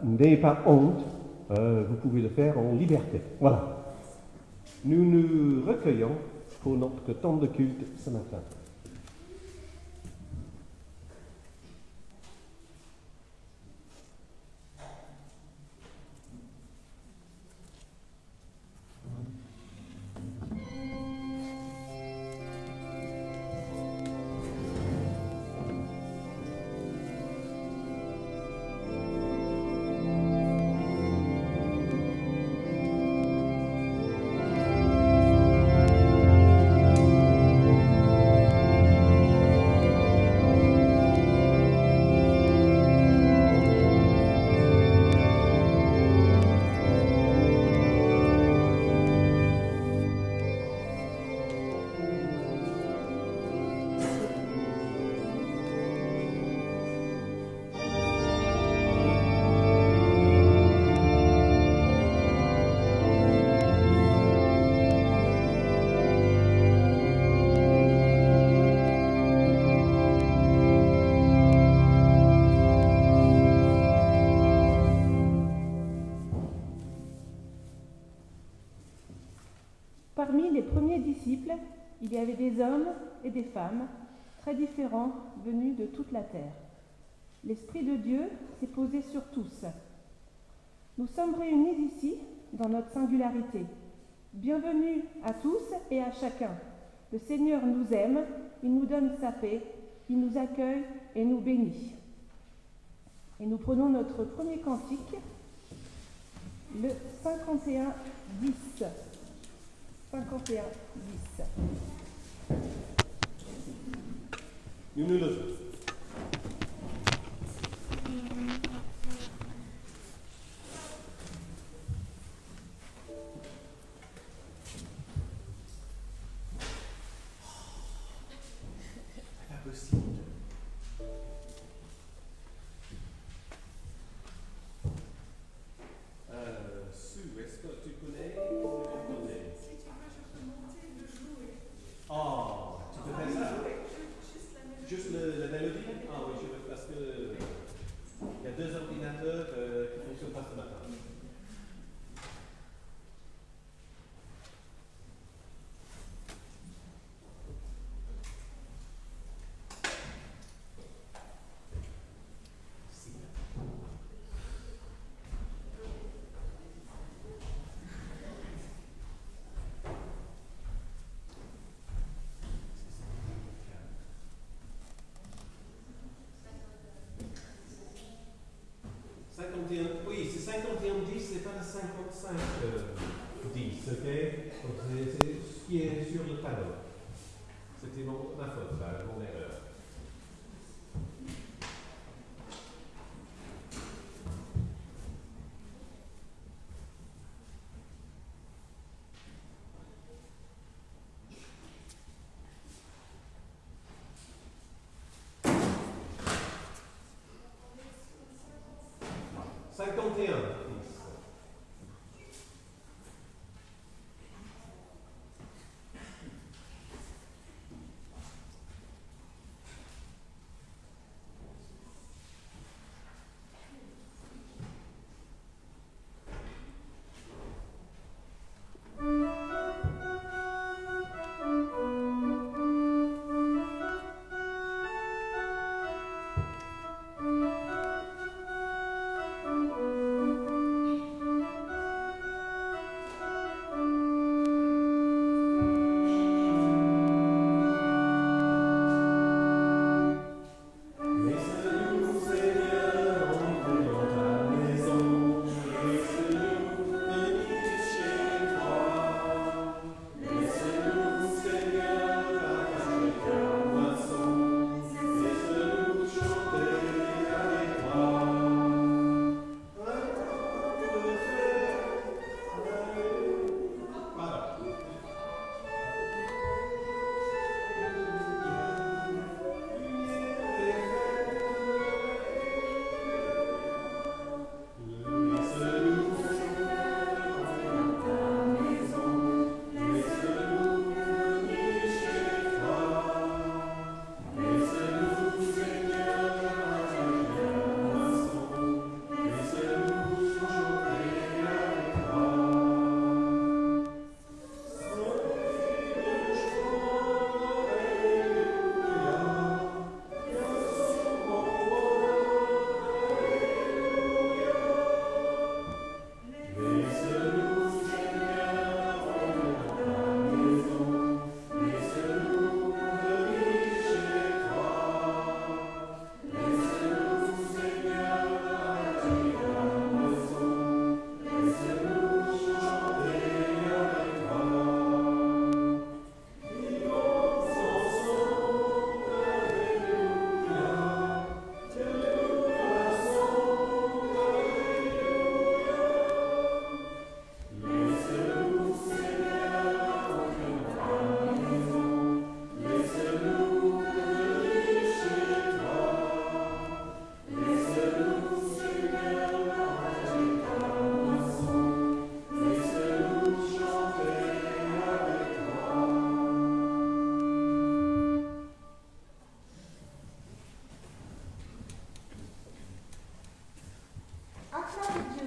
N'ayez pas honte, vous pouvez le faire en liberté. Voilà. Nous nous recueillons pour notre temps de culte ce matin. Parmi les premiers disciples, il y avait des hommes et des femmes très différents venus de toute la terre. L'Esprit de Dieu s'est posé sur tous. Nous sommes réunis ici dans notre singularité. Bienvenue à tous et à chacun. Le Seigneur nous aime, il nous donne sa paix, il nous accueille et nous bénit. Et nous prenons notre premier cantique, le 51-10. 51-10. Nous nous levons. C'est pas possible. Sue, est-ce que tu connais ou tu connais? Si tu veux, je peux monter le jouer. Oh, tu peux faire ça? Juste la mélodie. Juste la mélodie? Ah oui, je veux, parce que il y a deux ordinateurs qui ne fonctionnent pas ce matin. Oui, c'est 51-10, c'est pas le 55-10, ok? Donc c'est ce qui est sur le panneau. C'était ma faute, là, mon erreur.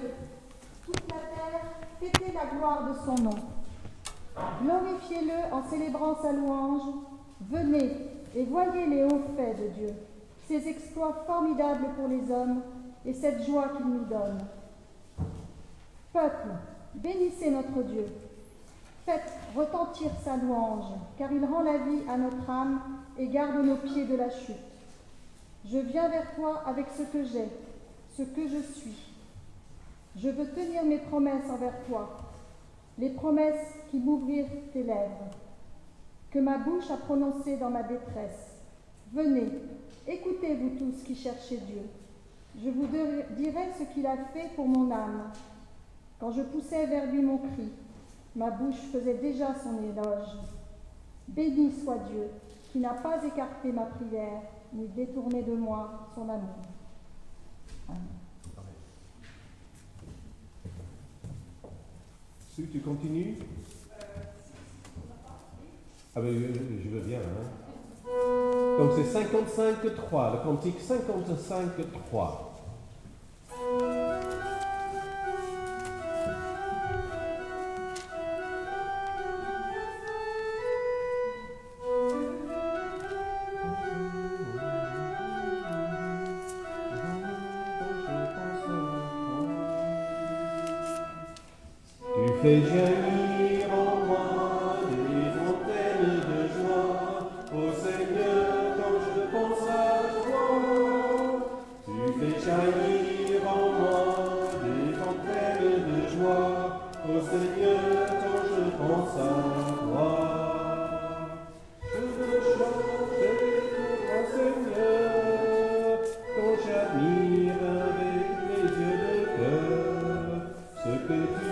Dieu. Toute la terre, fêtez la gloire de son nom. Glorifiez-le en célébrant sa louange. Venez et voyez les hauts faits de Dieu, ses exploits formidables pour les hommes et cette joie qu'il nous donne. Peuple, bénissez notre Dieu. Faites retentir sa louange, car il rend la vie à notre âme et garde nos pieds de la chute. Je viens vers toi avec ce que j'ai, ce que je suis. Je veux tenir mes promesses envers toi, les promesses qui m'ouvrirent tes lèvres, que ma bouche a prononcées dans ma détresse. Venez, écoutez-vous tous qui cherchez Dieu. Je vous dirai ce qu'il a fait pour mon âme. Quand je poussais vers lui mon cri, ma bouche faisait déjà son éloge. Béni soit Dieu, qui n'a pas écarté ma prière, ni détourné de moi son amour. Amen. Sue, tu continues? Ah ben je veux bien. Hein. Donc c'est 55-3, le cantique 55-3. Fais jaillir en moi des fontaines de joie, ô Seigneur, quand je pense à toi. Tu fais jaillir en moi des fontaines de joie, ô Seigneur, quand je pense à toi. Je veux chanter pour toi, Seigneur, quand j'admire avec mes yeux de cœur ce que tu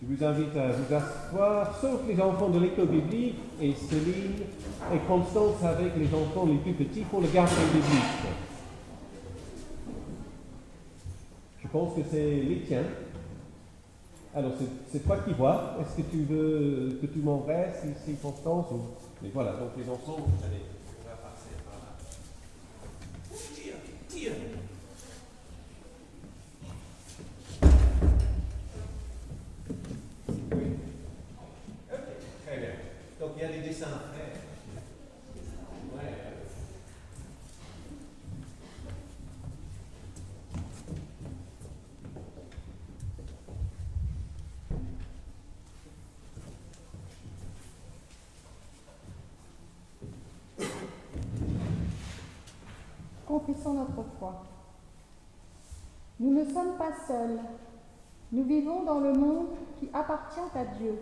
Je vous invite à vous asseoir, sauf les enfants de l'école biblique, et Céline et Constance avec les enfants les plus petits pour le gardien biblique. Je pense que c'est les tiens. Alors, c'est toi qui vois. Est-ce que tu veux que tu m'en restes ici, Constance ou... Mais voilà, donc les enfants, allez, on va passer par là. Tire. Donc il y a des dessins à faire. Ouais. confessons notre foi. Nous ne sommes pas seuls. Nous vivons dans le monde qui appartient à Dieu.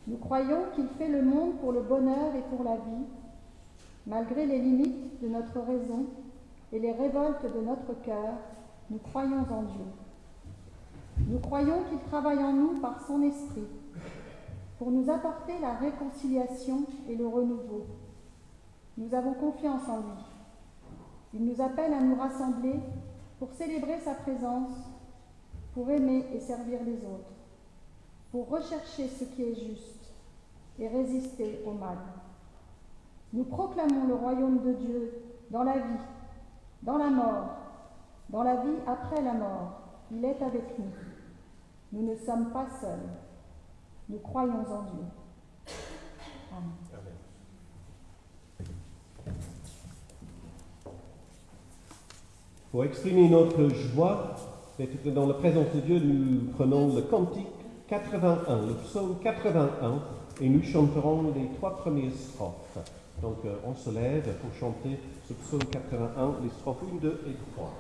Nous croyons qu'il fait le monde pour le bonheur et pour la vie, malgré les limites de notre raison et les révoltes de notre cœur. Nous croyons en Dieu. Nous croyons qu'il travaille en nous par son esprit pour nous apporter la réconciliation et le renouveau. Nous avons confiance en lui. Il nous appelle à nous rassembler pour célébrer sa présence, pour aimer et servir les autres, pour rechercher ce qui est juste et résister au mal. Nous proclamons le royaume de Dieu dans la vie, dans la mort, dans la vie après la mort. Il est avec nous. Nous ne sommes pas seuls. Nous croyons en Dieu. Amen. Pour exprimer notre joie d'être dans la présence de Dieu, nous prenons le cantique 81, le psaume 81, et nous chanterons les 3 premières strophes. Donc on se lève pour chanter ce psaume 81, les strophes 1, 2 et 3.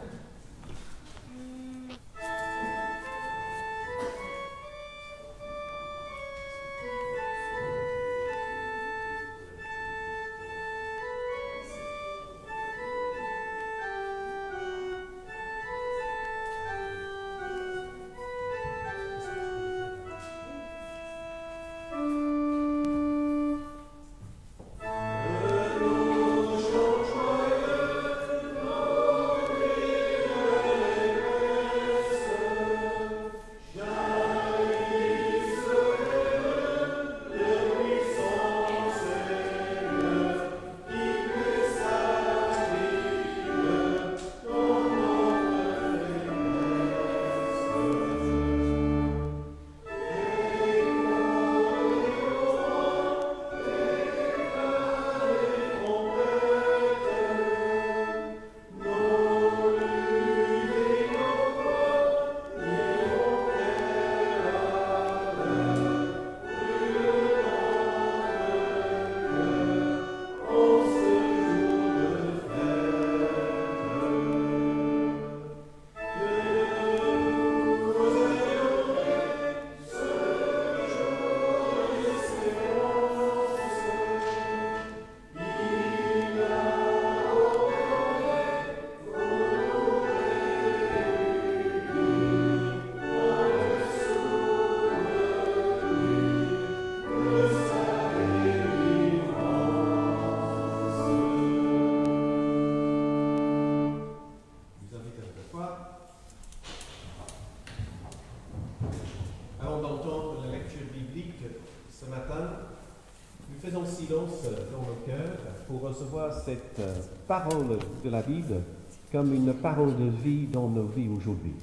Pour recevoir cette parole de la Bible comme une parole de vie dans nos vies aujourd'hui.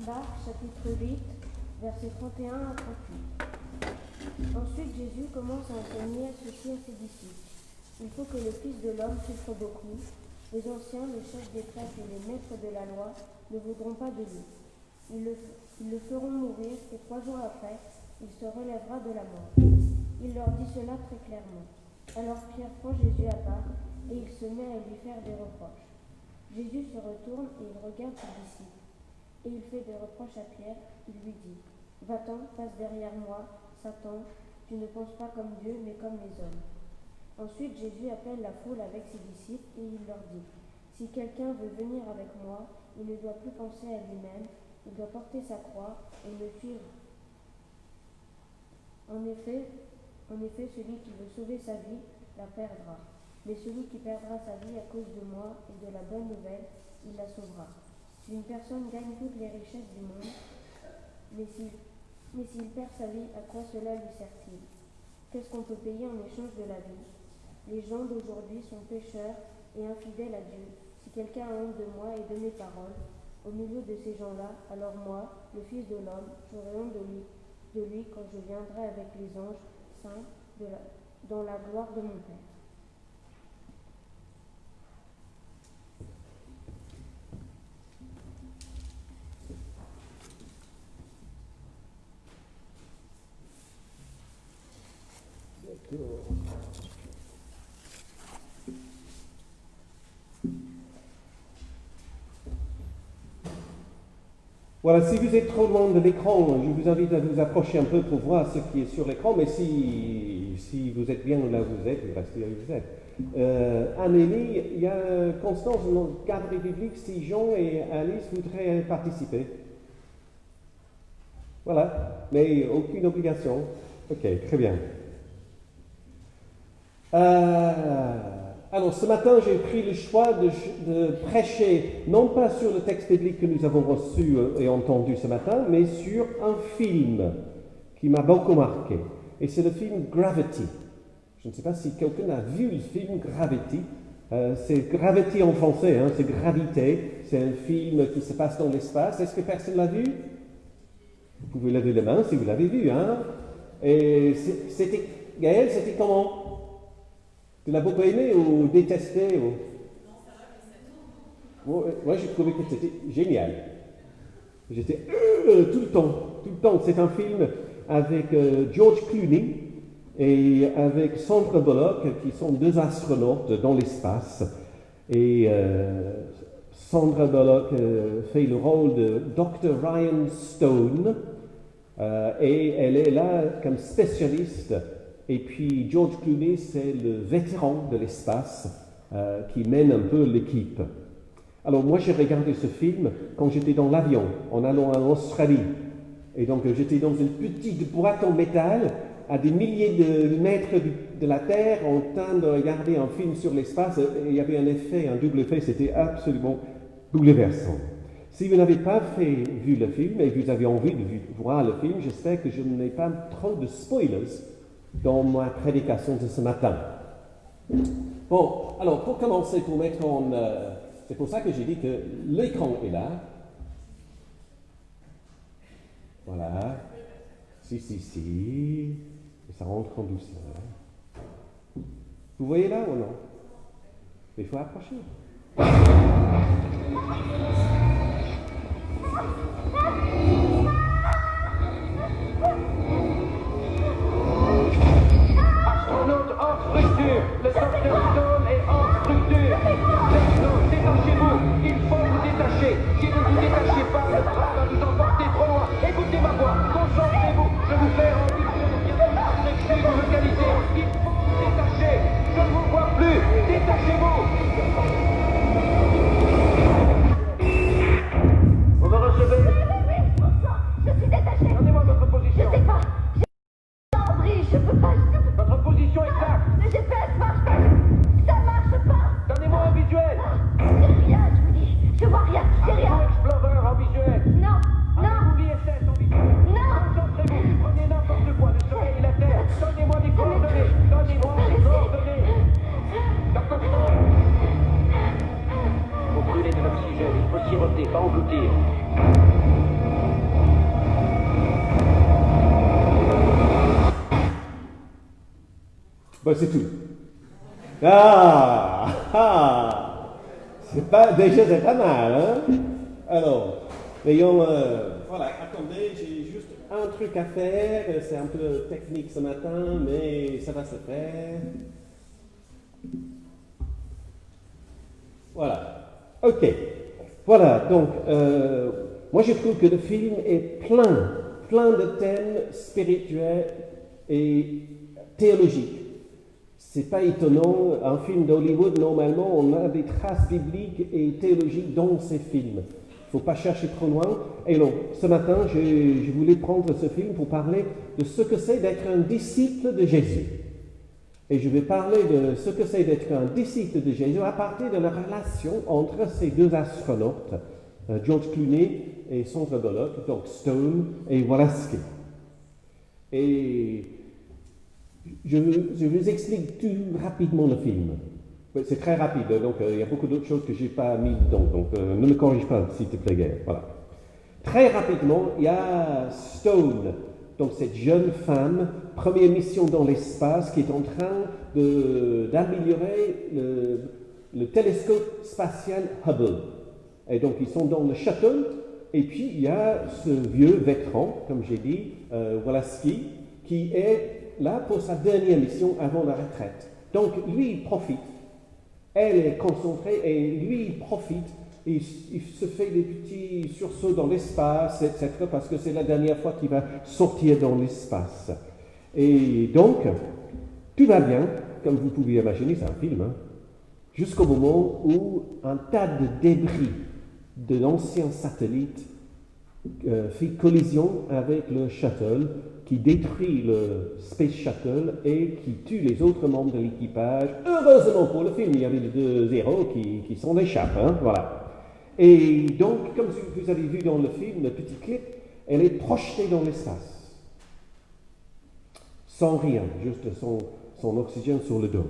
Marc chapitre 8, versets 31 à 38. Ensuite Jésus commence à enseigner ceci à ses disciples. Il faut que le Fils de l'homme souffre beaucoup. Les anciens, les chefs des prêtres et les maîtres de la loi ne voudront pas de lui. Ils le feront mourir et 3 jours après, il se relèvera de la mort. Il leur dit cela très clairement. Alors Pierre prend Jésus à part et il se met à lui faire des reproches. Jésus se retourne et il regarde ses disciples. Et il fait des reproches à Pierre. Il lui dit « Va-t'en, passe derrière moi, Satan, tu ne penses pas comme Dieu, mais comme les hommes. » Ensuite, Jésus appelle la foule avec ses disciples et il leur dit « Si quelqu'un veut venir avec moi, il ne doit plus penser à lui-même, il doit porter sa croix et me suivre. En effet, celui qui veut sauver sa vie la perdra. Mais celui qui perdra sa vie à cause de moi et de la bonne nouvelle, il la sauvera. Si une personne gagne toutes les richesses du monde, mais s'il perd sa vie, à quoi cela lui sert-il? Qu'est-ce qu'on peut payer en échange de la vie? Les gens d'aujourd'hui sont pécheurs et infidèles à Dieu. Si quelqu'un a honte de moi et de mes paroles, au milieu de ces gens-là, alors moi, le Fils de l'homme, j'aurai honte de lui quand je viendrai avec les anges saints dans la gloire de mon Père. Voilà, si vous êtes trop loin de l'écran, je vous invite à vous approcher un peu pour voir ce qui est sur l'écran, mais si vous êtes bien là où vous êtes, vous restez là où vous êtes. Amélie, il y a Constance dans le cadre biblique, si Jean et Alice voudraient participer. Voilà, mais aucune obligation. Ok, très bien. Alors, ce matin, j'ai pris le choix de prêcher, non pas sur le texte biblique que nous avons reçu et entendu ce matin, mais sur un film qui m'a beaucoup marqué. Et c'est le film Gravity. Je ne sais pas si quelqu'un a vu le film Gravity. C'est Gravity en français, hein, c'est Gravité. C'est un film qui se passe dans l'espace. Est-ce que personne l'a vu? Vous pouvez lever la main si vous l'avez vu. Hein? Et c'était, Gaël, c'était comment? Tu l'as beaucoup aimé ou détesté ou... Moi, j'ai trouvé que c'était génial. J'étais tout le temps. C'est un film avec George Clooney et avec Sandra Bullock, qui sont deux astronautes dans l'espace. Et Sandra Bullock fait le rôle de Dr. Ryan Stone, et elle est là comme spécialiste. Et puis George Clooney, c'est le vétéran de l'espace qui mène un peu l'équipe. Alors moi, j'ai regardé ce film quand j'étais dans l'avion, en allant en Australie. Et donc j'étais dans une petite boîte en métal, à des milliers de mètres de la Terre, en train de regarder un film sur l'espace. Et il y avait un effet, un double effet, c'était absolument bouleversant. Si vous n'avez pas vu le film et que vous avez envie de voir le film, j'espère que je n'ai pas trop de spoilers dans ma prédication de ce matin. Bon, alors pour commencer, pour mettre en... c'est pour ça que j'ai dit que l'écran est là. Voilà. Si. Et ça rentre en douceur. Vous voyez là ou non? Il faut approcher. Astronaute hors structure, le docteur Stone est hors structure. Détachez-vous, il faut vous détacher. Si vous ne vous détachez pas, le train va vous emporter trop loin. Écoutez ma voix, concentrez-vous, je vous fais ambition. Il y a une excuse de localité. Il faut vous détacher, je ne vous vois plus. Détachez-vous. Vous me recevez? Oui, je suis détachée. Donnez-moi votre position. Je sais pas. Je peux pas. Votre position exacte. Le GPS marche pas. Ça marche pas. Donnez-moi un visuel. C'est rien, je vous dis. Je vois rien. C'est Avez-vous rien. Explorer en visuel? Non. Avez-vous l'ISS en visuel? Non. Concentrez-vous, prenez n'importe quoi, le soleil et la terre. Donnez-moi des coordonnées. Donnez-moi des coordonnées. D'accord. Vous brûlez de l'oxygène, il faut siroter, pas engloutir. Bon, c'est tout. C'est pas mal, hein? Alors, voyons, voilà, attendez, j'ai juste un truc à faire. C'est un peu technique ce matin, mais ça va se faire. Voilà. Ok. Voilà, donc, moi je trouve que le film est plein de thèmes spirituels et théologiques. C'est pas étonnant, un film d'Hollywood, normalement, on a des traces bibliques et théologiques dans ces films. Il ne faut pas chercher trop loin. Et donc, ce matin, je voulais prendre ce film pour parler de ce que c'est d'être un disciple de Jésus. Et je vais parler de ce que c'est d'être un disciple de Jésus à partir de la relation entre ces deux astronautes, George Clooney et Sandra Bullock, donc Stone et Walaski. Et je vous explique tout rapidement le film. C'est très rapide, donc il y a beaucoup d'autres choses que je n'ai pas mis dedans, donc ne me corrige pas, s'il te plaît, Gaël. Voilà. Très rapidement, il y a Stone, donc cette jeune femme, première mission dans l'espace, qui est en train d'améliorer le télescope spatial Hubble. Et donc ils sont dans le shuttle, et puis il y a ce vieux vétéran, comme j'ai dit, Walaski, qui est là pour sa dernière mission avant la retraite. Donc lui, il profite. Elle est concentrée et lui, il profite. Il se fait des petits sursauts dans l'espace, etc. parce que c'est la dernière fois qu'il va sortir dans l'espace. Et donc, tout va bien, comme vous pouvez imaginer, c'est un film, hein, jusqu'au moment où un tas de débris de l'ancien satellite fait collision avec le shuttle, qui détruit le Space Shuttle et qui tue les autres membres de l'équipage. Heureusement pour le film, il y avait les deux héros qui s'en échappent, hein, voilà. Et donc, comme vous avez vu dans le film, le petit clip, elle est projetée dans l'espace. Sans rien, juste son oxygène sur le dos.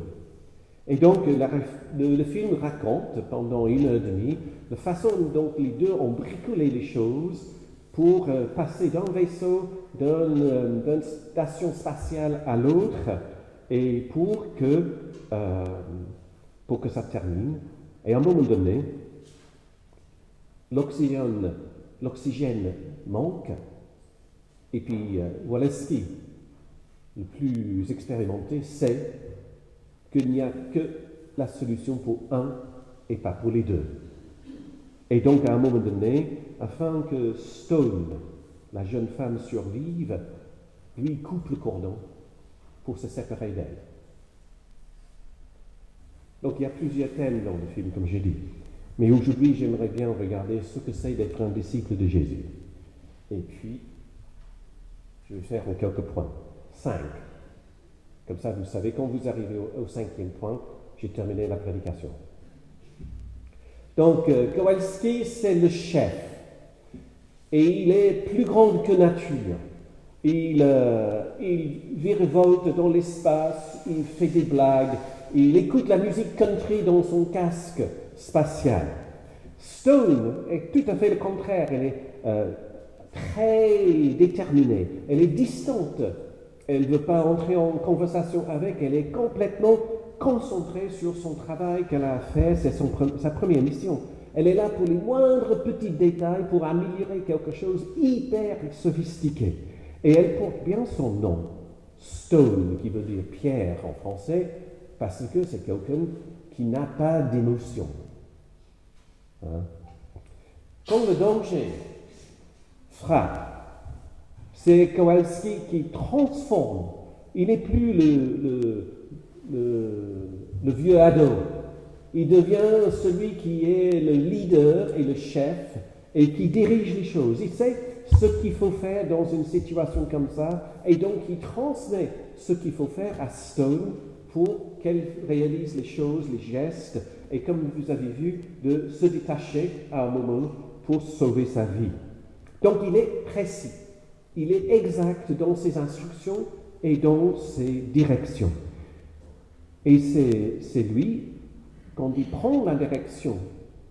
Et donc, le film raconte, pendant 1h30, la façon dont les deux ont bricolé les choses pour passer d'un vaisseau, d'une station spatiale à l'autre, et pour que ça termine. Et à un moment donné, l'oxygène manque, et puis Walewski, le plus expérimenté, sait qu'il n'y a que la solution pour un et pas pour les deux. Et donc, à un moment donné, afin que Stone, la jeune femme, survive, lui coupe le cordon pour se séparer d'elle. Donc, il y a plusieurs thèmes dans le film, comme j'ai dit. Mais aujourd'hui, j'aimerais bien regarder ce que c'est d'être un disciple de Jésus. Et puis, je vais faire quelques points. 5. Comme ça, vous savez, quand vous arrivez au 5e point, j'ai terminé la prédication. Donc, Kowalski, c'est le chef. Et il est plus grand que nature. Il virevolte dans l'espace, il fait des blagues, il écoute la musique country dans son casque spatial. Stone est tout à fait le contraire. Elle est très déterminée. Elle est distante. Elle ne veut pas entrer en conversation avec. Elle est complètement concentrée sur son travail qu'elle a fait. C'est sa première mission. Elle est là pour les moindres petits détails, pour améliorer quelque chose hyper sophistiqué. Et elle porte bien son nom, Stone, qui veut dire pierre en français, parce que c'est quelqu'un qui n'a pas d'émotion. Hein? Quand le danger frappe, c'est Kowalski qui transforme. Il n'est plus le vieux ado. Il devient celui qui est le leader et le chef et qui dirige les choses. Il sait ce qu'il faut faire dans une situation comme ça et donc il transmet ce qu'il faut faire à Stone pour qu'elle réalise les choses, les gestes et comme vous avez vu, de se détacher à un moment pour sauver sa vie. Donc il est précis, il est exact dans ses instructions et dans ses directions. Et c'est lui, quand il prend la direction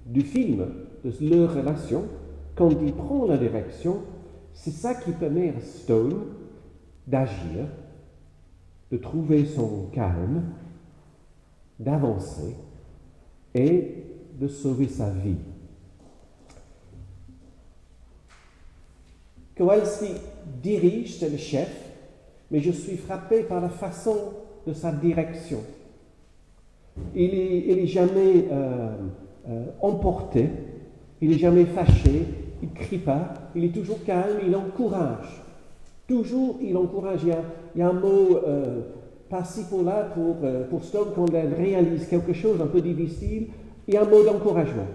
du film, de leur relation, quand il prend la direction, c'est ça qui permet à Stone d'agir, de trouver son calme, d'avancer et de sauver sa vie. Kowalski dirige, c'est le chef, mais je suis frappé par la façon de sa direction. Il est jamais emporté, il n'est jamais fâché, il ne crie pas, il est toujours calme, il encourage. Toujours, il encourage. Il y a un mot par-ci par-là pour Stone quand elle réalise quelque chose un peu difficile. Il y a un mot d'encouragement,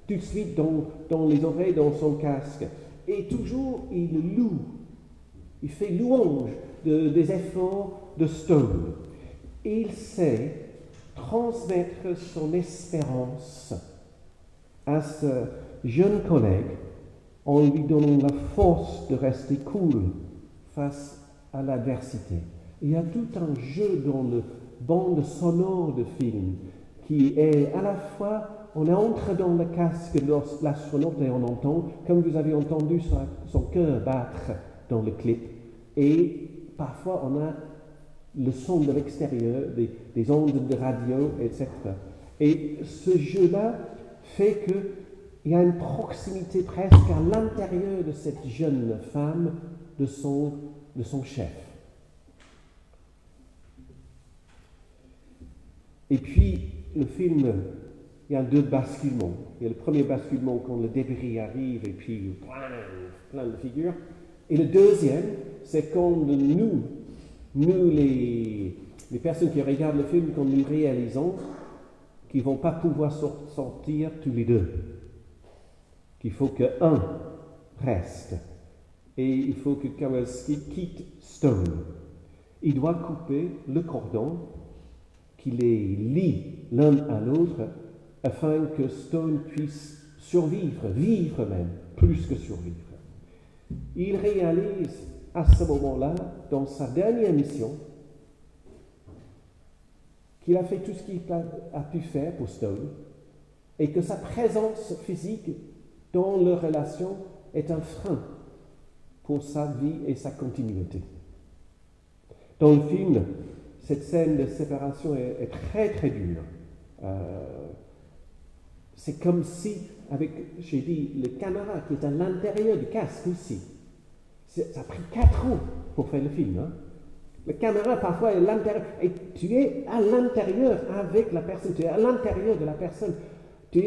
tout de suite dans les oreilles, dans son casque. Et toujours, il loue, il fait louange des efforts de Stone. Et il sait transmettre son espérance à ce jeune collègue en lui donnant la force de rester cool face à l'adversité. Il y a tout un jeu dans le bande sonore de film qui est à la fois, on entre dans le casque de l'astronaute et on entend, comme vous avez entendu son cœur battre dans le clip, et parfois on a le son de l'extérieur, des ondes de radio, etc. Et ce jeu-là fait qu'il y a une proximité presque à l'intérieur de cette jeune femme de son chef. Et puis, le film, il y a deux basculements. Il y a le premier basculement quand le débris arrive et puis plein de figures. Et le deuxième, c'est quand nous les personnes qui regardent le film, quand nous réalisons qu'ils ne vont pas pouvoir sortir tous les deux. Qu'il faut qu'un reste. Et il faut que Kowalski quitte Stone. Il doit couper le cordon qui les lie l'un à l'autre afin que Stone puisse survivre, vivre même, plus que survivre. Il réalise à ce moment-là, dans sa dernière mission, qu'il a fait tout ce qu'il a pu faire pour Stone et que sa présence physique dans leur relation est un frein pour sa vie et sa continuité. Dans le film, cette scène de séparation est très très dure. C'est comme si, j'ai dit, le caméra qui est à l'intérieur du casque aussi. Ça a pris 4 ans pour faire le film. Hein? Le caméra parfois est à l'intérieur, et tu es à l'intérieur avec la personne, tu es à l'intérieur de la personne. Tu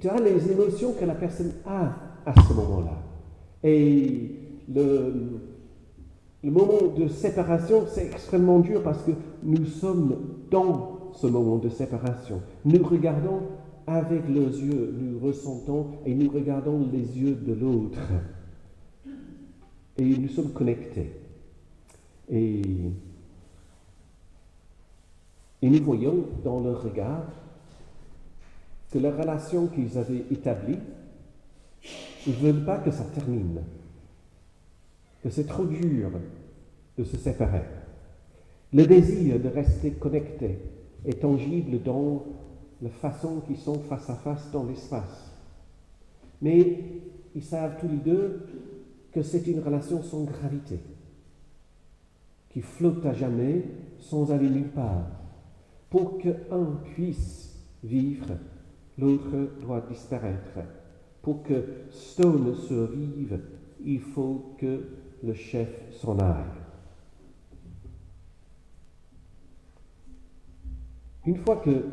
as les émotions que la personne a à ce moment-là. Et le moment de séparation, c'est extrêmement dur parce que nous sommes dans ce moment de séparation. Nous regardons avec leurs yeux, nous ressentons et nous regardons les yeux de l'autre. Et nous sommes connectés. Et nous voyons dans leur regard que la relation qu'ils avaient établie, ils ne veulent pas que ça termine. Que c'est trop dur de se séparer. Le désir de rester connecté est tangible dans la façon qu'ils sont face à face dans l'espace. Mais ils savent tous les deux que c'est une relation sans gravité, qui flotte à jamais sans aller nulle part. Pour qu'un puisse vivre, l'autre doit disparaître. Pour que Stone survive, il faut que le chef s'en aille. Une fois que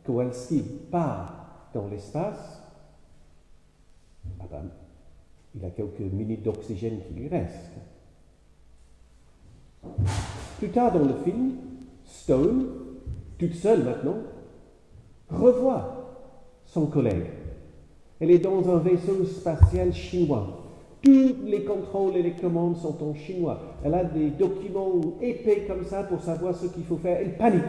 Kowalski part dans l'espace, il a quelques minutes d'oxygène qui lui restent. Plus tard dans le film, Stone, toute seule maintenant, revoit son collègue. Elle est dans un vaisseau spatial chinois. Tous les contrôles et les commandes sont en chinois. Elle a des documents épais comme ça pour savoir ce qu'il faut faire. Elle panique.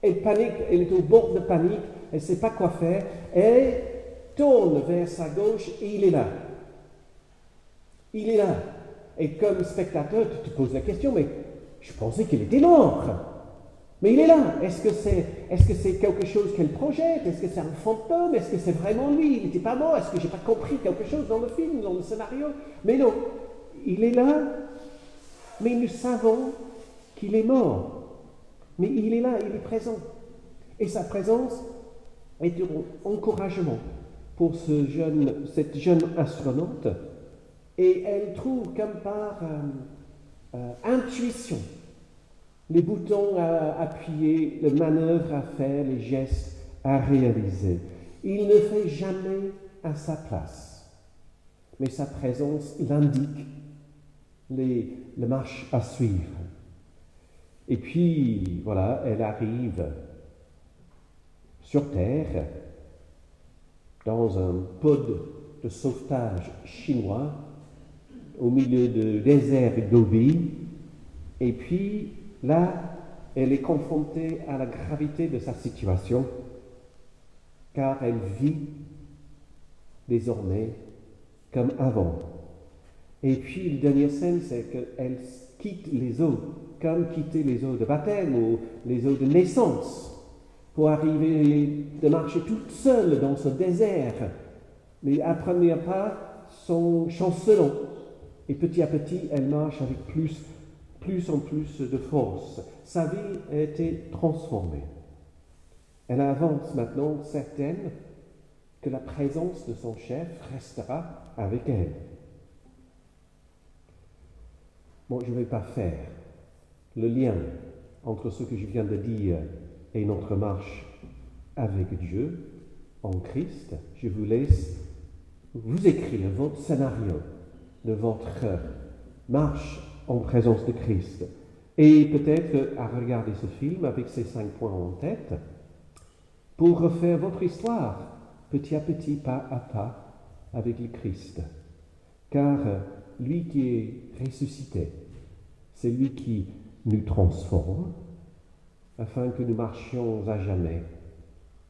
Elle est au bord de panique. Elle ne sait pas quoi faire. Elle tourne vers sa gauche et il est là. Il est là. Et comme spectateur, tu te poses la question, mais je pensais qu'il était mort. Mais il est là. Est-ce que c'est quelque chose qu'elle projette? Est-ce que c'est un fantôme? Est-ce que c'est vraiment lui? Il n'était pas mort? Est-ce que j'ai pas compris quelque chose dans le film, dans le scénario? Mais non. Il est là, mais nous savons qu'il est mort. Mais il est là, il est présent. Et sa présence est un encouragement pour cette jeune astronaute. Et elle trouve comme par intuition les boutons à appuyer, les manœuvres à faire, les gestes à réaliser. Il ne fait jamais à sa place, mais sa présence l'indique, les marches à suivre. Et puis, voilà, elle arrive sur Terre, dans un pod de sauvetage chinois, au milieu du désert Gobi, et puis là, elle est confrontée à la gravité de sa situation, car elle vit désormais comme avant. Et puis, la dernière scène, c'est qu'elle quitte les eaux, comme quitter les eaux de baptême ou les eaux de naissance, pour arriver de marcher toute seule dans ce désert. Mais à premier pas, son chancelant. Et petit à petit, elle marche avec plus en plus de force. Sa vie a été transformée. Elle avance maintenant certaine que la présence de son chef restera avec elle. Bon, je ne vais pas faire le lien entre ce que je viens de dire et notre marche avec Dieu en Christ, je vous laisse vous écrire votre scénario de votre marche en présence de Christ. Et peut-être à regarder ce film avec ces 5 points en tête pour refaire votre histoire petit à petit, pas à pas, avec le Christ. Car lui qui est ressuscité, c'est lui qui nous transforme afin que nous marchions à jamais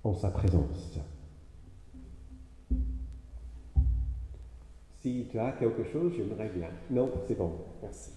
en sa présence. Si tu as quelque chose, j'aimerais bien. Non, c'est bon. Merci.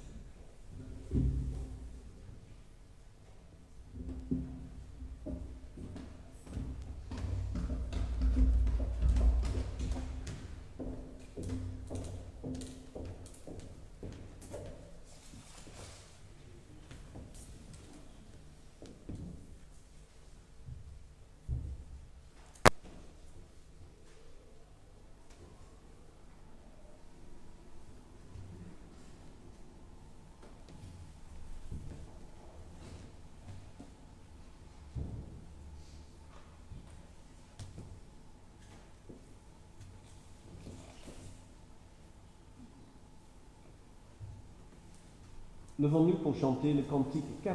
Levons-nous pour chanter le cantique 44-16.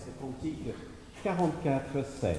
Le cantique 44-16.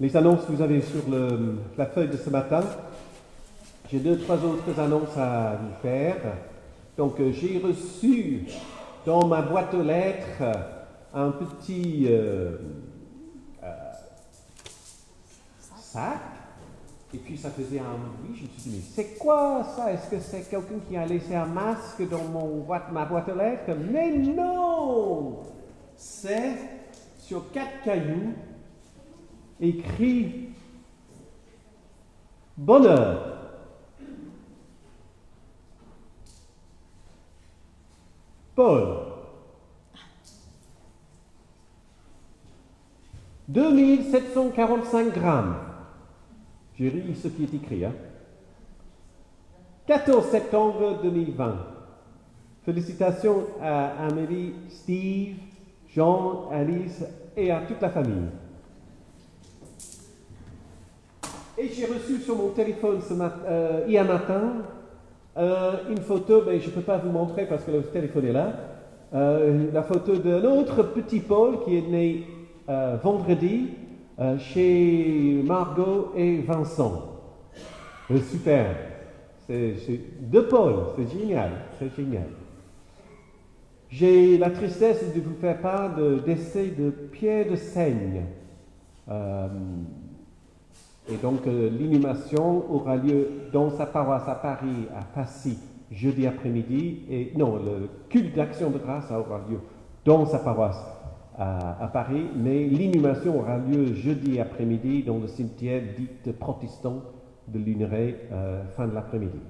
Les annonces que vous avez sur la feuille de ce matin, j'ai 2-3 autres annonces à vous faire. Donc j'ai reçu dans ma boîte aux lettres un petit sac, et puis ça faisait un bruit. Je me suis dit, mais c'est quoi ça? Est-ce que c'est quelqu'un qui a laissé un masque dans ma boîte aux lettres? Mais non! C'est sur 4 cailloux écrit bonheur. Paul. 2745 grammes. J'ai lu ce qui est écrit. 14 septembre 2020. Félicitations à Amélie, Steve, Jean, Alice et à toute la famille. Et j'ai reçu sur mon téléphone hier matin une photo, mais je ne peux pas vous montrer parce que le téléphone est là. La photo d'un autre petit Paul qui est né vendredi chez Margot et Vincent. Super. C'est deux Paul, c'est génial, c'est génial. J'ai la tristesse de vous faire part de décès de Pierre de Seigne. Et donc l'inhumation aura lieu dans sa paroisse à Paris, à Passy, jeudi après-midi. Et non, le culte d'action de grâce aura lieu dans sa paroisse à Paris, mais l'inhumation aura lieu jeudi après-midi dans le cimetière dit protestant de Luneray, fin de l'après-midi.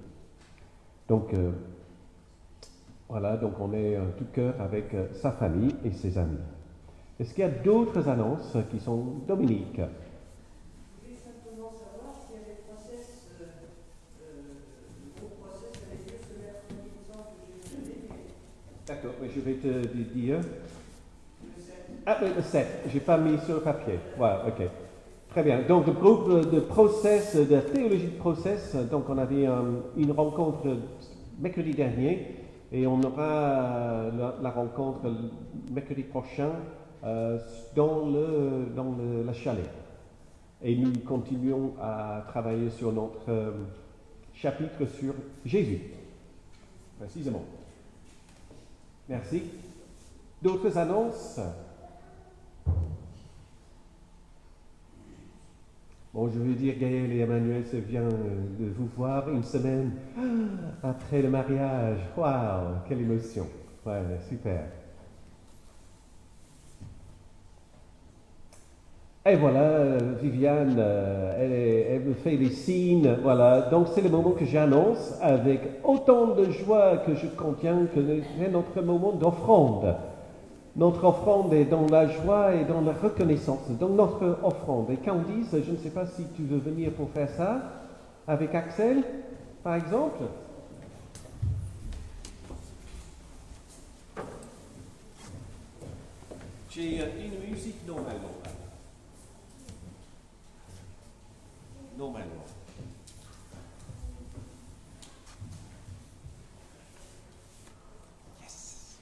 Donc voilà, donc on est tout cœur avec sa famille et ses amis. Est-ce qu'il y a d'autres annonces qui sont Dominique? Je voulais simplement savoir s'il y avait le process, le gros process avait lieu ce mercredi, il me semble que j'ai donné. D'accord, mais je vais te dire. Le 7. Ah, mais le 7, je n'ai pas mis sur le papier. Voilà, ok. Très bien. Donc, le groupe de process, de théologie de process, donc on avait une rencontre mercredi dernier et on aura la rencontre mercredi prochain dans la chalet. Et nous continuons à travailler sur notre chapitre sur Jésus, précisément. Merci. D'autres annonces? Bon, je veux dire, Gaël et Emmanuel se viennent de vous voir une semaine après le mariage. Waouh, quelle émotion. Ouais, super. Et voilà, Viviane, elle me fait des signes. Voilà, donc c'est le moment que j'annonce avec autant de joie que je contiens que c'est notre moment d'offrande. Notre offrande est dans la joie et dans la reconnaissance. Donc notre offrande. Et Candice, je ne sais pas si tu veux venir pour faire ça avec Axel, par exemple. J'ai une musique normalement. Normalement. Yes.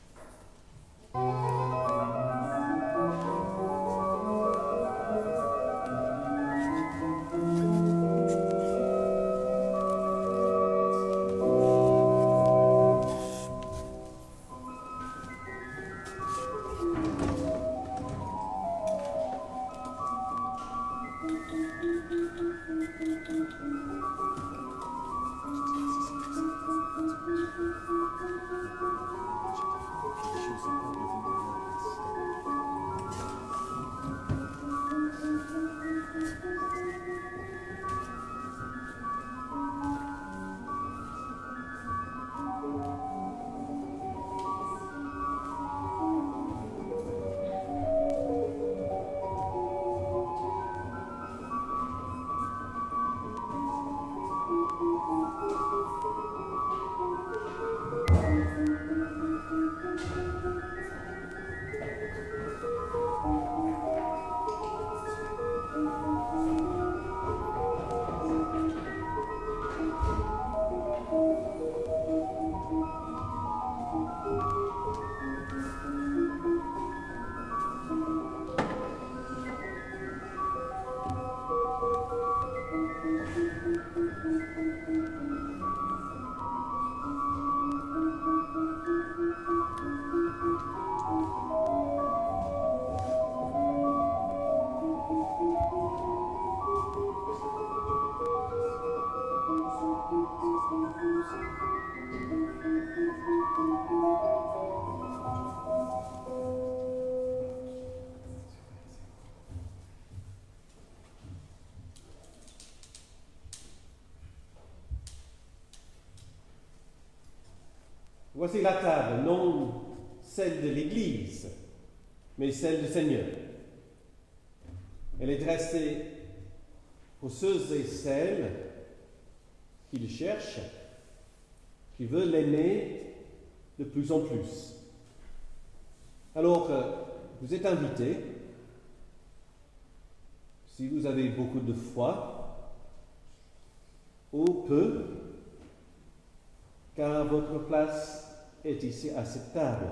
Voici la table, non celle de l'Église, mais celle du Seigneur. Elle est dressée pour ceux et celles qui le cherchent, qui veulent l'aimer de plus en plus. Alors, vous êtes invités, si vous avez beaucoup de foi, ou peu, car votre place est ici à cette table.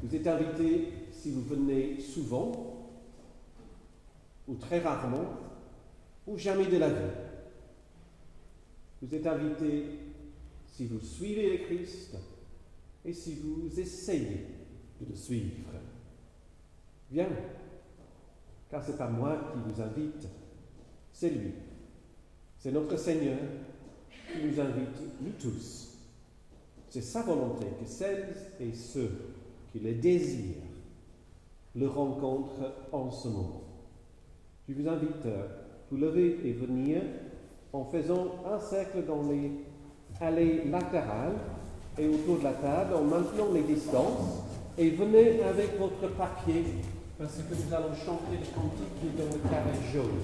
Vous êtes invités si vous venez souvent, ou très rarement, ou jamais de la vie. Vous êtes invités si vous suivez le Christ et si vous essayez de le suivre. Viens, car ce n'est pas moi qui vous invite, c'est lui. C'est notre Seigneur qui nous invite, nous tous. C'est sa volonté que celles et ceux qui le désirent le rencontrent en ce moment. Je vous invite à vous lever et venir en faisant un cercle dans les allées latérales et autour de la table, en maintenant les distances, et venez avec votre papier, parce que nous allons chanter le cantique dans le carré jaune.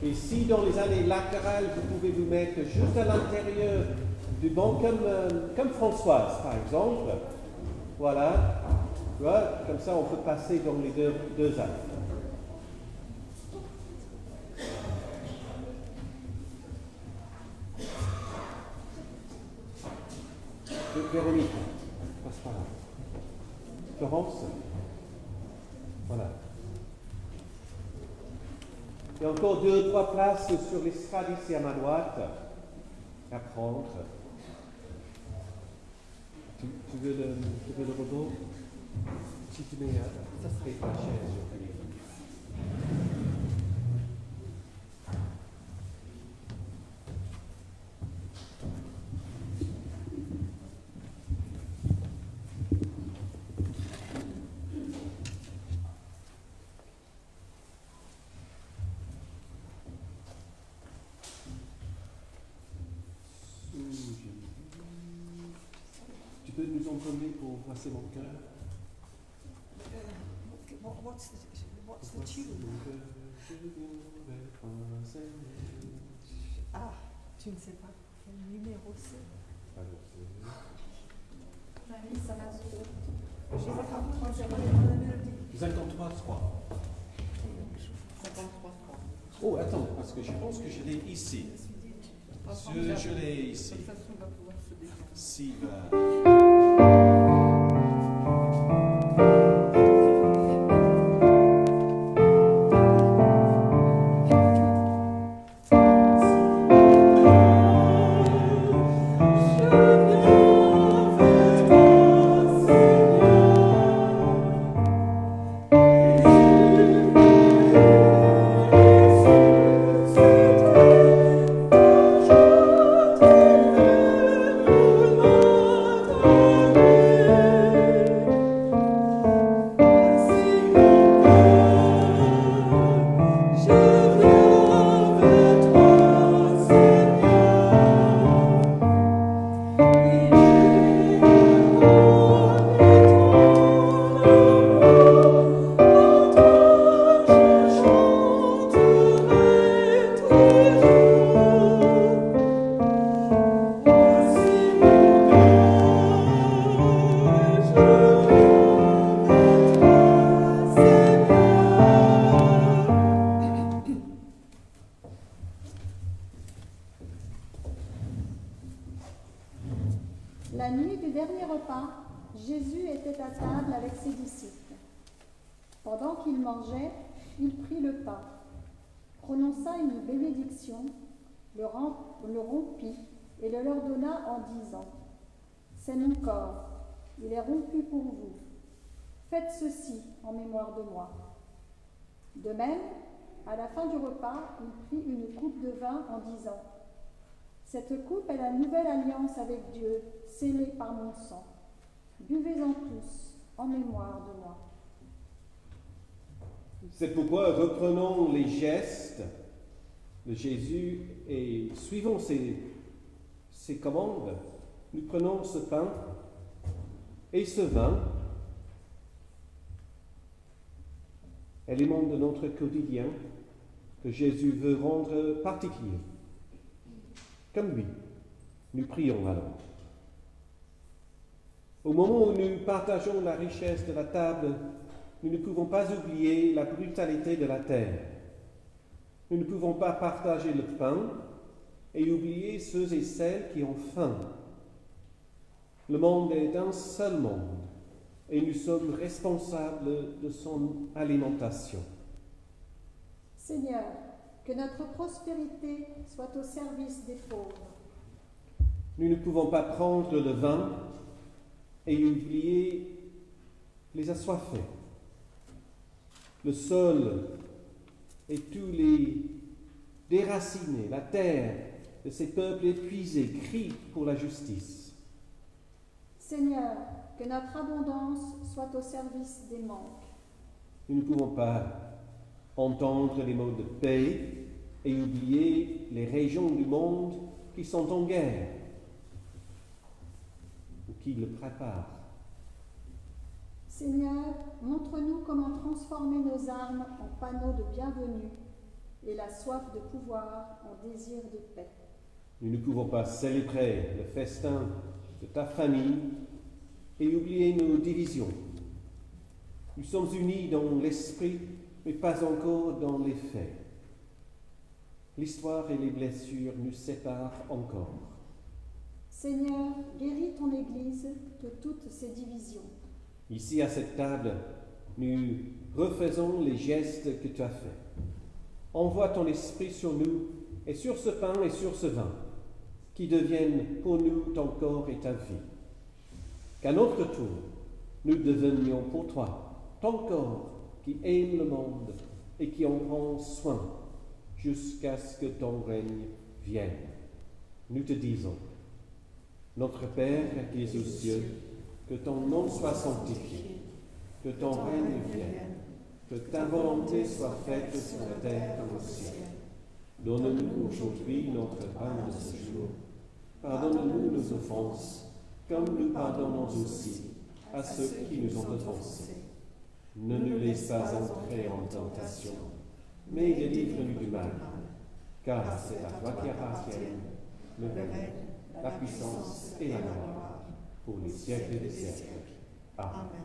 Et si dans les allées latérales, vous pouvez vous mettre juste à l'intérieur du banc, comme Françoise, par exemple, voilà, tu vois, comme ça on peut passer dans les deux allées. Véronique, passe par là. Florence, voilà. Il y a encore 2 ou 3 places sur l'estrade ici à ma droite à prendre. Tu veux le robot? Si tu mets, ça serait ta chaise, je prie. Tu peux nous entonner pour passer mon cœur? What's the tune? Ah, tu ne sais pas quel numéro c'est. J'ai pas la mélodie. 53, 3. 53. Oh, attends, parce que je pense que je l'ai ici. Je l'ai ici. De toute façon, on va pouvoir se défendre. Si, La nuit du dernier repas, Jésus était à table avec ses disciples. Pendant qu'il mangeait, il prit le pain, prononça une bénédiction, le rompit et le leur donna en disant : « C'est mon corps, il est rompu pour vous. Faites ceci en mémoire de moi. » De même, à la fin du repas, il prit une coupe de vin en disant : « Cette coupe est la nouvelle alliance avec Dieu, scellée par mon sang. Buvez-en tous en mémoire de moi. » C'est pourquoi reprenons les gestes de Jésus et suivons ses commandes, nous prenons ce pain et ce vin, éléments de notre quotidien que Jésus veut rendre particulier. Comme lui, nous prions alors. Au moment où nous partageons la richesse de la table, nous ne pouvons pas oublier la brutalité de la terre. Nous ne pouvons pas partager le pain et oublier ceux et celles qui ont faim. Le monde est un seul monde et nous sommes responsables de son alimentation. Seigneur, que notre prospérité soit au service des pauvres. Nous ne pouvons pas prendre le vin et oublier les assoiffés. Le sol et tous les déracinés, la terre de ces peuples épuisés crient pour la justice. Seigneur, que notre abondance soit au service des manques. Nous ne pouvons pas entendre les mots de paix et oublier les régions du monde qui sont en guerre ou qui le préparent. Seigneur, montre-nous comment transformer nos armes en panneaux de bienvenue et la soif de pouvoir en désir de paix. Nous ne pouvons pas célébrer le festin de ta famille et oublier nos divisions. Nous sommes unis dans l'esprit, mais pas encore dans les faits. L'histoire et les blessures nous séparent encore. Seigneur, guéris ton Église de toutes ces divisions. Ici, à cette table, nous refaisons les gestes que tu as faits. Envoie ton esprit sur nous et sur ce pain et sur ce vin, qui deviennent pour nous ton corps et ta vie. Qu'à notre tour, nous devenions pour toi ton corps qui aime le monde et qui en prend soin jusqu'à ce que ton règne vienne. Nous te disons, notre Père qui es aux cieux, que ton nom soit sanctifié, que ton règne vienne, que ta volonté soit faite sur la terre comme au ciel. Donne-nous aujourd'hui notre pain de ce jour. Pardonne-nous nos offenses, comme nous pardonnons aussi à ceux qui nous ont offensés. Ne nous laisse pas entrer en tentation, mais délivre-nous du mal, car c'est à toi qui appartiennent le règne, la puissance et la gloire pour les siècles des siècles. Amen.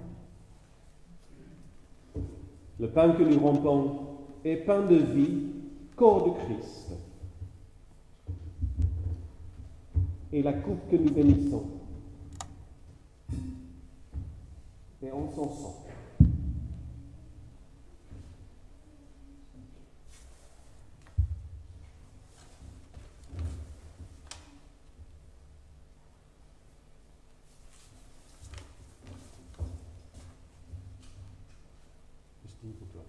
Le pain que nous rompons est pain de vie, corps de Christ. Et la coupe que nous bénissons est en son sang. Pour toi.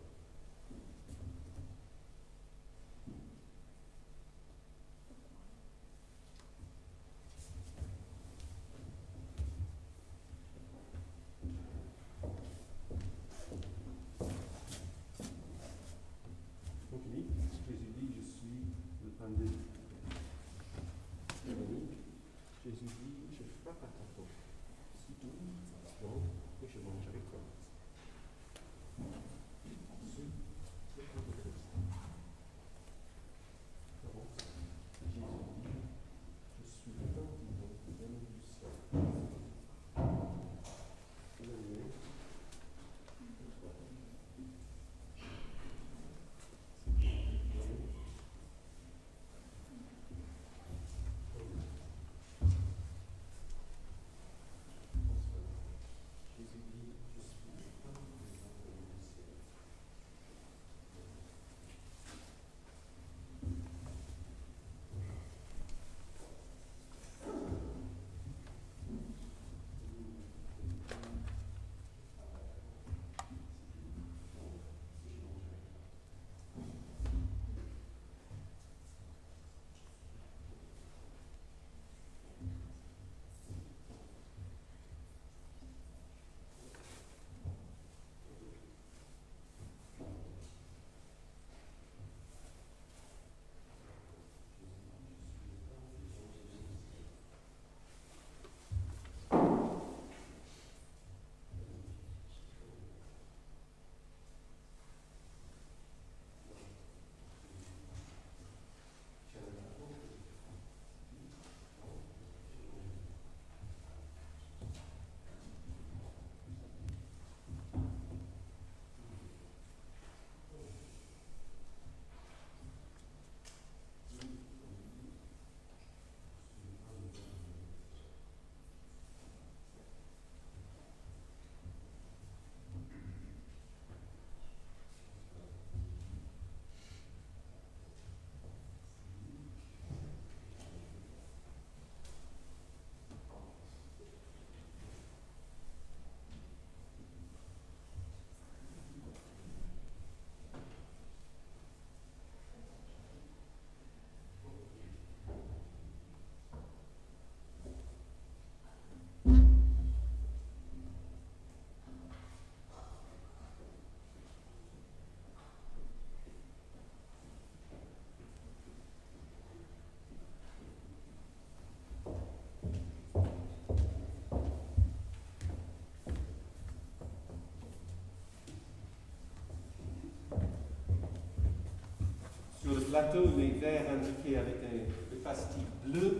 le plateau, les verres indiqués avec des pastilles bleues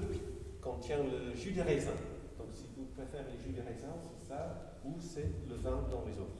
contiennent le jus de raisin. Donc si vous préférez les jus de raisin, c'est ça, ou c'est le vin dans les autres.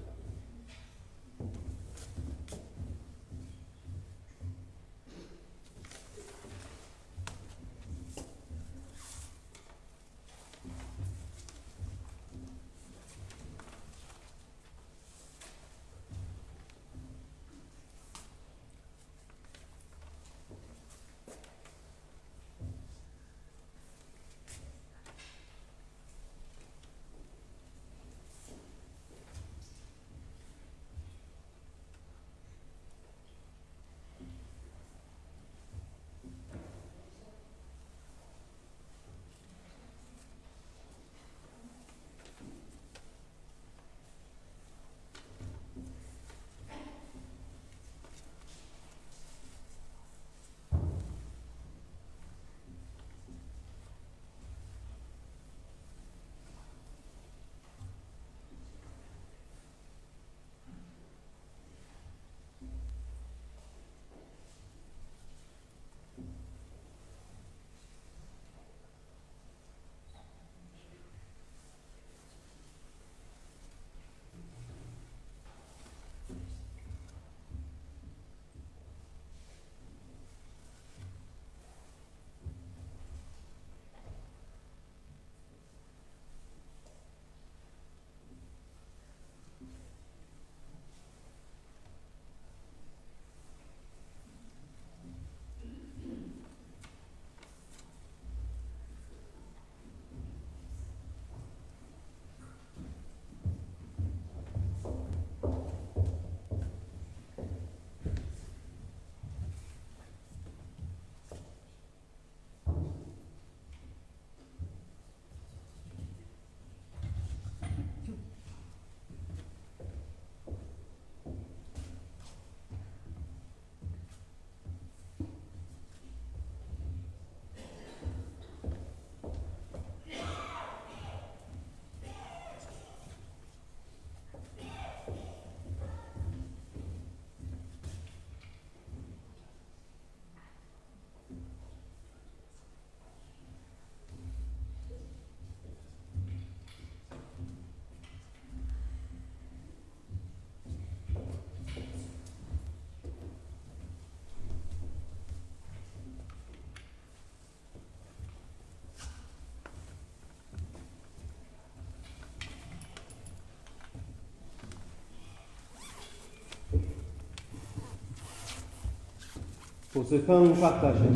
Pour ce pain partagé,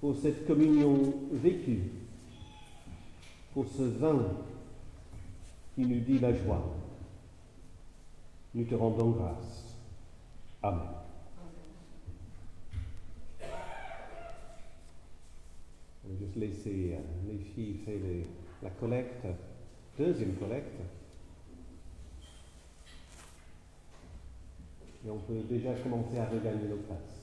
pour cette communion vécue, pour ce vin qui nous dit la joie, nous te rendons grâce. Amen. On va juste laisser les filles faire la collecte, deuxième collecte. Et on peut déjà commencer à regagner nos places.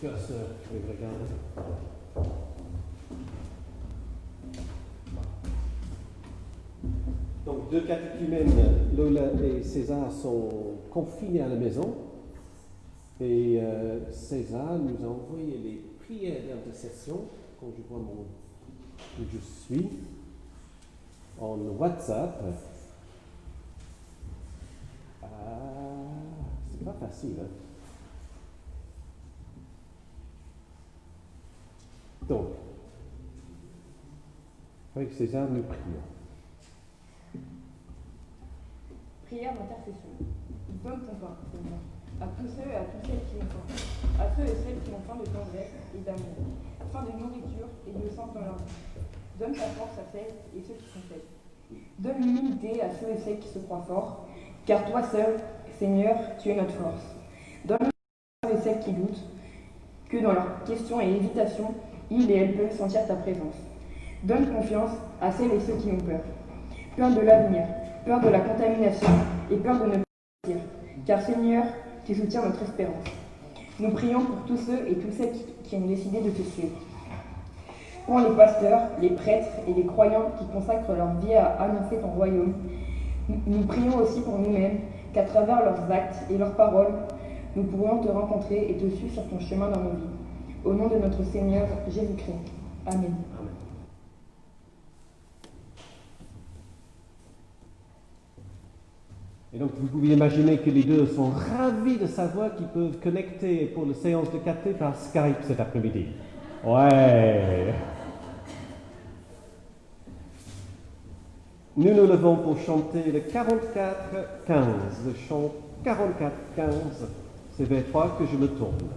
Curseur, je vais regarder. Donc, deux catéchumènes, Lola et César, sont confinés à la maison. Et César nous a envoyé les prières d'intercession, quand je vois où je suis, en WhatsApp. C'est pas facile, hein? Donc, avec César, nous prions. Prière d'intercession. Donne ton pain, Seigneur, à tous ceux et à toutes celles qui ont faim, à ceux et celles qui ont faim de tendresse et d'amour, faim de nourriture et de sang dans leur vie. Donne ta force à celles et ceux qui sont faibles. Donne l'humilité à ceux et celles qui se croient forts, car toi seul, Seigneur, tu es notre force. Donne à ceux et celles qui doutent, que dans leurs questions et hésitations, ils et elles peuvent sentir ta présence. Donne confiance à celles et ceux qui ont peur de l'avenir, peur de la contamination et peur de ne pas partir, car Seigneur, tu soutiens notre espérance. Nous prions pour tous ceux et toutes celles qui ont décidé de te suivre. Pour les pasteurs, les prêtres et les croyants qui consacrent leur vie à annoncer ton royaume, nous prions aussi pour nous-mêmes, qu'à travers leurs actes et leurs paroles, nous pourrions te rencontrer et te suivre sur ton chemin dans nos vies. Au nom de notre Seigneur Jésus-Christ. Amen. Amen. Et donc, vous pouvez imaginer que les deux sont ravis de savoir qu'ils peuvent connecter pour la séance de café par Skype cet après-midi. Ouais. Nous nous levons pour chanter le 44-15. Le chant 44-15, c'est vers 3 que je me tourne.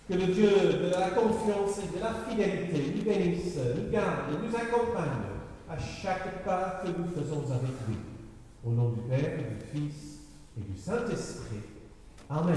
Que le Dieu de la confiance et de la fidélité nous bénisse, nous garde et nous accompagne à chaque pas que nous faisons avec lui. Au nom du Père, du Fils et du Saint-Esprit. Amen.